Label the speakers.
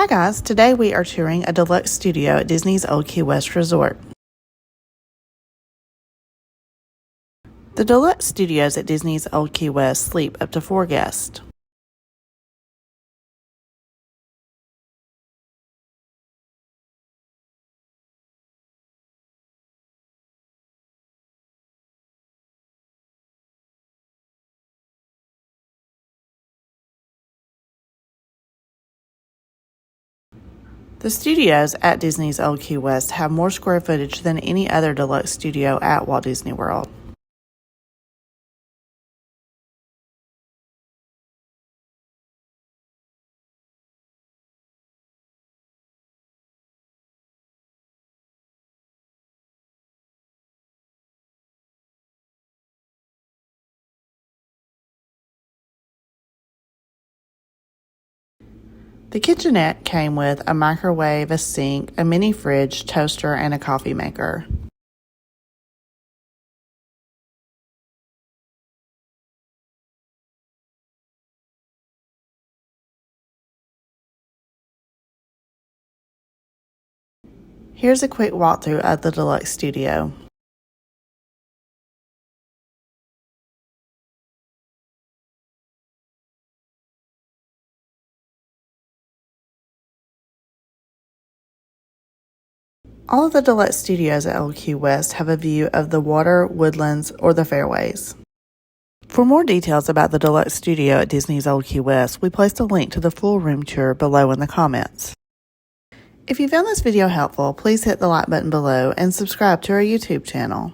Speaker 1: Hi guys, today we are touring a deluxe studio at Disney's Old Key West Resort. The deluxe studios at Disney's Old Key West sleep up to 4 guests. The studios at Disney's Old Key West have more square footage than any other deluxe studio at Walt Disney World. The kitchenette came with a microwave, a sink, a mini fridge, toaster, and a coffee maker. Here's a quick walkthrough of the deluxe studio. All of the deluxe studios at Old Key West have a view of the water, woodlands, or the fairways. For more details about the deluxe studio at Disney's Old Key West, we placed a link to the full room tour below in the comments. If you found this video helpful, please hit the like button below and subscribe to our YouTube channel.